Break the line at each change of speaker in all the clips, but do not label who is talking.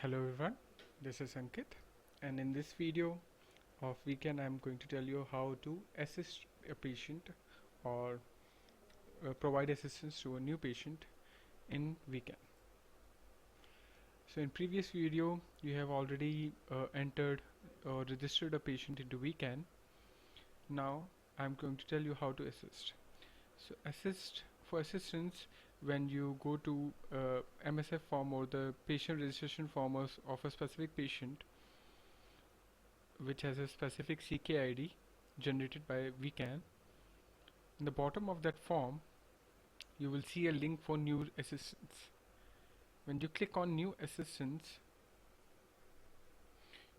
Hello everyone, this is Ankit, and in this video of vCAN I'm going to tell you how to assist a patient or provide assistance to a new patient in vCAN. So in previous video you have already entered or registered a patient into vCAN. Now I'm going to tell you how to assist. So for assistance, when you go to MSF form or the patient registration form of a specific patient which has a specific CK ID generated by vCAN, in the bottom of that form you will see a link for new assistance. When you click on new assistance,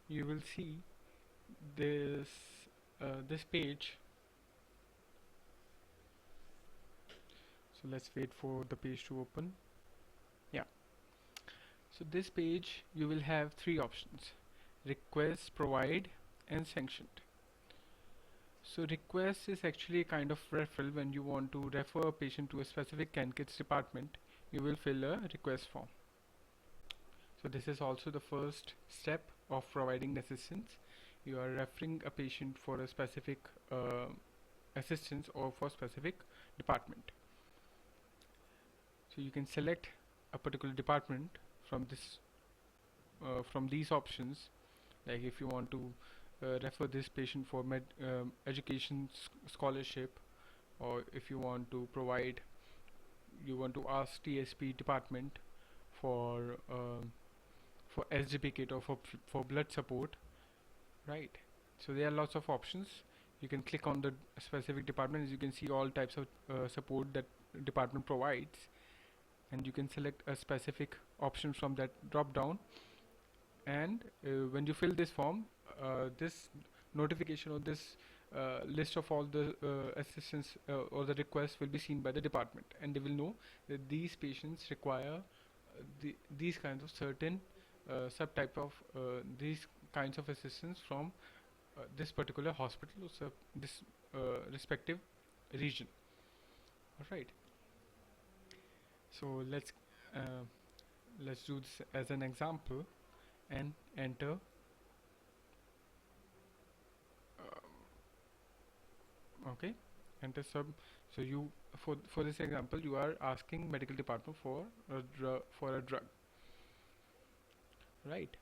you will see this this page. So let's wait for the page to open. Yeah, so this page you will have three options: request, provide, and sanctioned. So request is actually a kind of referral. When you want to refer a patient to a specific CAN-KITS department, you will fill a request form. So this is also the first step of providing assistance. You are referring a patient for a specific assistance or for specific department. So you can select a particular department from these options. Like if you want to refer this patient for education scholarship, or if you want to ask TSP department for SGP kit or for blood support, right? So there are lots of options. You can click on the specific department. As you can see, all types of support that department provides, and you can select a specific option from that drop down. And when you fill this form, this notification or this list of all the assistance or the requests will be seen by the department, and they will know that these patients require these kinds of certain subtype of these kinds of assistance from this particular hospital or this respective region. Alright, so let's do this as an example and enter okay, enter sub. So you for this example you are asking medical department for a drug, right?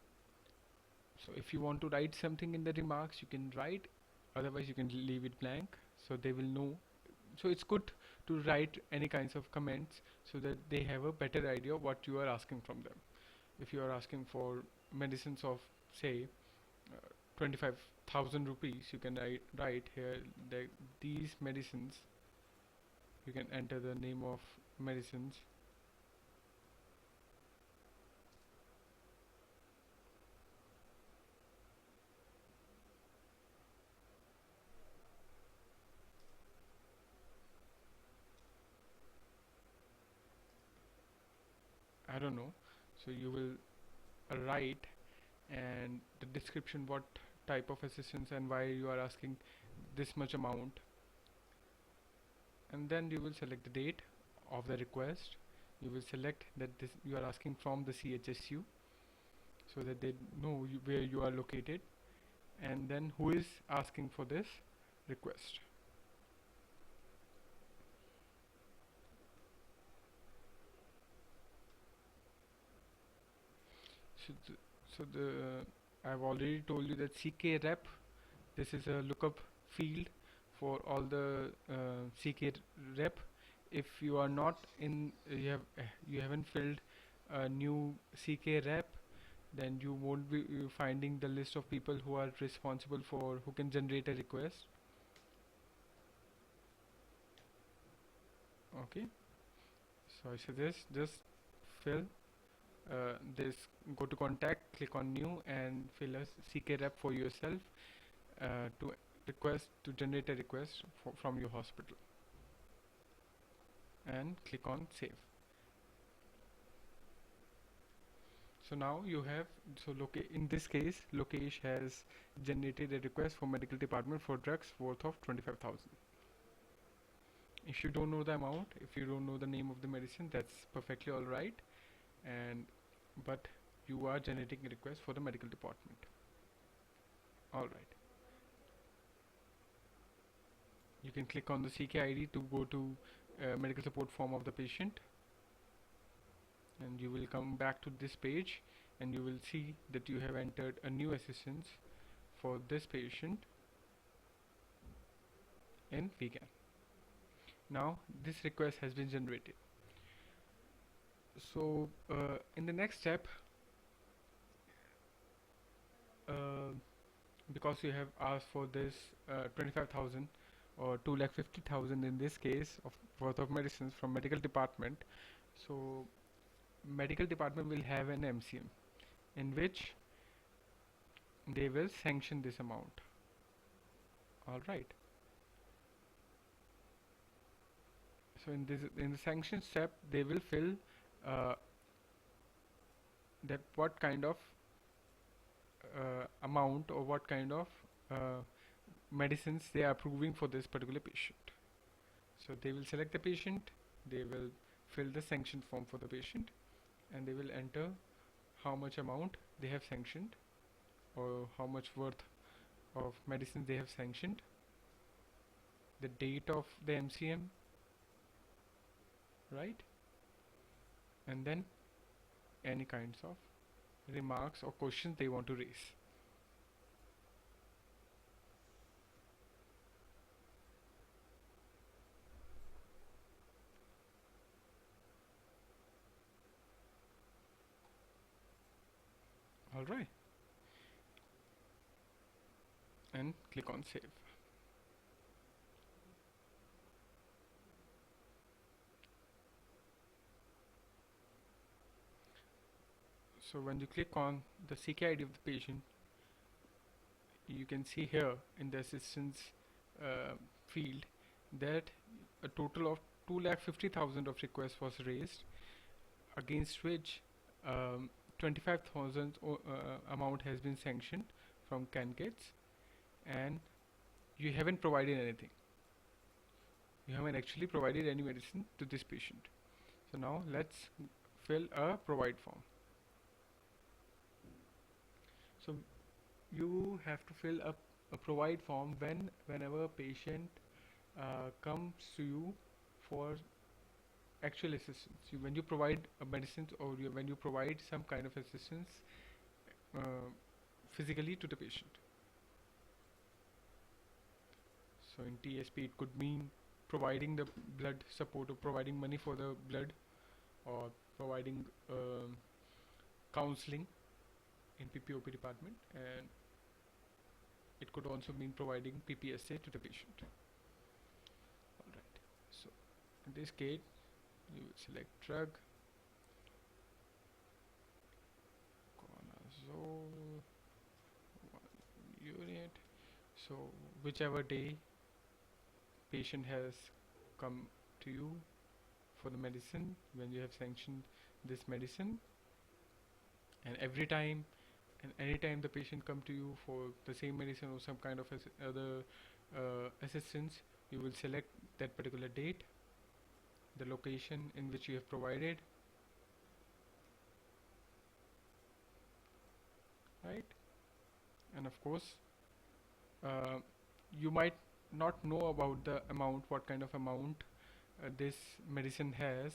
So if you want to write something in the remarks, you can write, otherwise you can leave it blank, so they will know. So it's good to write any kinds of comments so that they have a better idea of what you are asking from them. If you are asking for medicines of say 25,000 rupees, you can write here that these medicines, you can enter the name of medicines. I don't know. So you will write and the description, what type of assistance and why you are asking this much amount, and then you will select the date of the request. You will select that this you are asking from the CHSU, so that they know where you are located, and then who is asking for this request. So I've already told you that CK rep, this is a lookup field for all the CK rep. If you are not in, you haven't filled a new CK rep, then you won't be finding the list of people who are responsible for who can generate a request. Okay, so I suggest just fill this, go to contact, click on new and fill a CK rep for yourself to generate a request from your hospital, and click on save. So now you have, in this case Lokesh has generated a request for medical department for drugs worth of 25,000. If you don't know the amount, if you don't know the name of the medicine, that's perfectly alright, but you are generating a request for the medical department. Alright, you can click on the CK ID to go to medical support form of the patient, and you will come back to this page, and you will see that you have entered a new assistance for this patient in vCAN. Now this request has been generated. So in the next step, because you have asked for this 25,000 or 2,50,000 in this case of worth of medicines from medical department, so medical department will have an MCM in which they will sanction this amount. Alright, so in the sanction step they will fill that what kind of amount or what kind of medicines they are approving for this particular patient. So they will select the patient, they will fill the sanction form for the patient, and they will enter how much amount they have sanctioned or how much worth of medicines they have sanctioned, the date of the MCM, right, and then any kinds of remarks or questions they want to raise. Alright, and click on save. So when you click on the CK ID of the patient, you can see here in the assistance field that a total of 2,50,000 of requests was raised, against which 25,000 amount has been sanctioned from CAN-kits, and you haven't provided anything. You haven't actually provided any medicine to this patient. So now let's fill a provide form. So you have to fill up a provide form whenever a patient comes to you for actual assistance. When you provide a medicines or when you provide some kind of assistance physically to the patient. So in TSP it could mean providing the blood support or providing money for the blood, or providing counseling in PPOP department, and it could also mean providing PPSA to the patient. Alright, so in this case you will select drug, conazole 1 unit. So whichever day patient has come to you for the medicine, when you have sanctioned this medicine, and every time and anytime the patient come to you for the same medicine or some kind of other assistance, you will select that particular date, the location in which you have provided, right, and of course you might not know about the amount, what kind of amount this medicine has,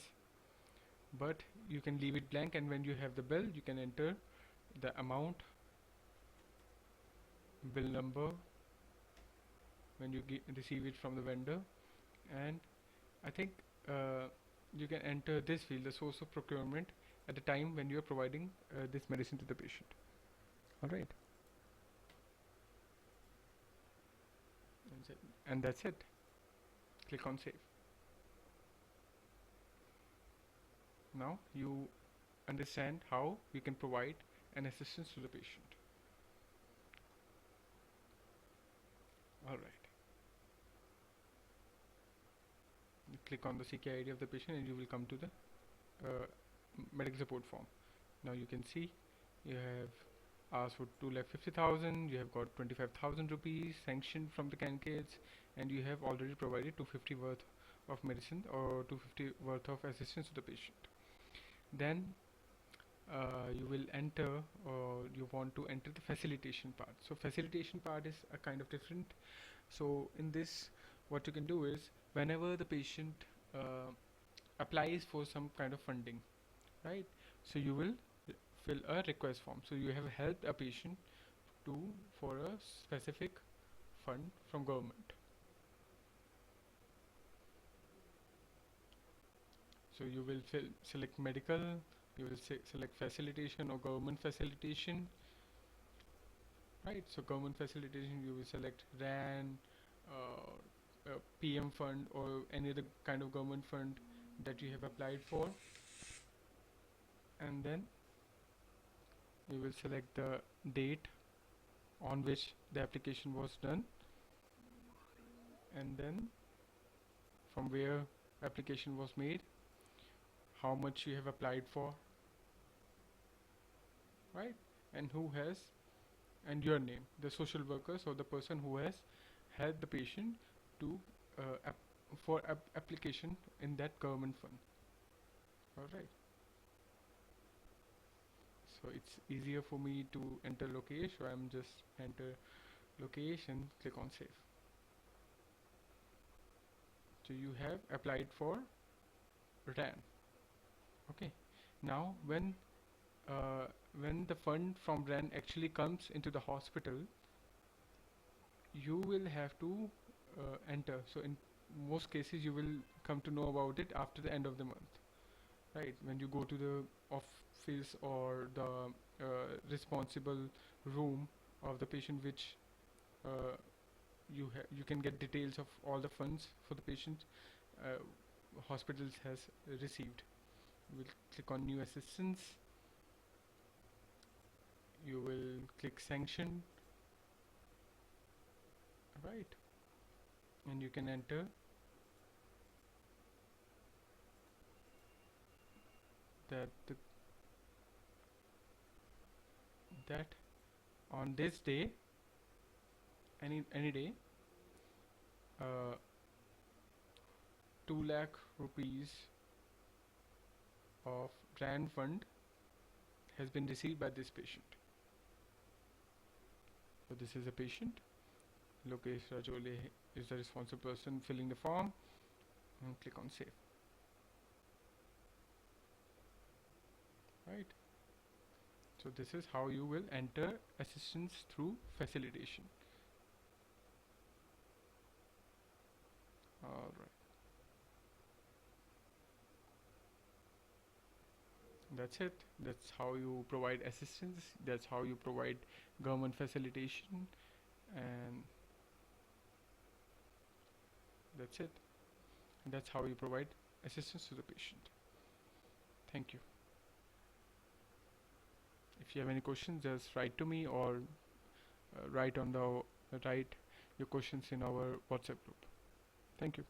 but you can leave it blank, and when you have the bill you can enter the amount, bill number when you receive it from the vendor, and I think you can enter this field, the source of procurement, at the time when you are providing this medicine to the patient. Alright, and that's it. Click on save. Now you understand how you can provide an assistance to the patient. Alright, you click on the CK ID of the patient and you will come to the medical support form. Now you can see you have asked for 2,50,000, you have got 25,000 rupees sanctioned from the CAN-kits, and you have already provided 250 worth of medicine or 250 worth of assistance to the patient. Then you will enter, or you want to enter the facilitation part. So facilitation part is a kind of different. So in this, what you can do is, whenever the patient applies for some kind of funding, right? So you will fill a request form. So you have helped a patient to for a specific fund from government. So you will select medical, you will select facilitation or government facilitation, right? So government facilitation, you will select RAN, PM fund, or any other kind of government fund that you have applied for, and then you will select the date on which the application was done, and then from where application was made, how much you have applied for, right? And who has, and your name, the social workers or the person who has helped the patient to for application in that government fund. All right. So it's easier for me to enter location. So I'm just enter location, click on save. So you have applied for RAN. Okay. Now when the fund from RAN actually comes into the hospital, you will have to enter. So in most cases, you will come to know about it after the end of the month, right? When you go to the office or the responsible room of the patient, which uh, you can get details of all the funds for the patient hospitals has received. You will click on new assistance. You will click sanction, right? And you can enter that that on this day, any day, uh, 2 lakh rupees of grant fund has been received by this patient. So this is a patient. Lokesh Rajole is the responsible person filling the form, and click on save. Right. So this is how you will enter assistance through facilitation. All right. That's it. That's how you provide assistance. That's how you provide government facilitation, and that's it. And that's how you provide assistance to the patient. Thank you. If you have any questions, just write to me, or write your questions in our WhatsApp group. Thank you.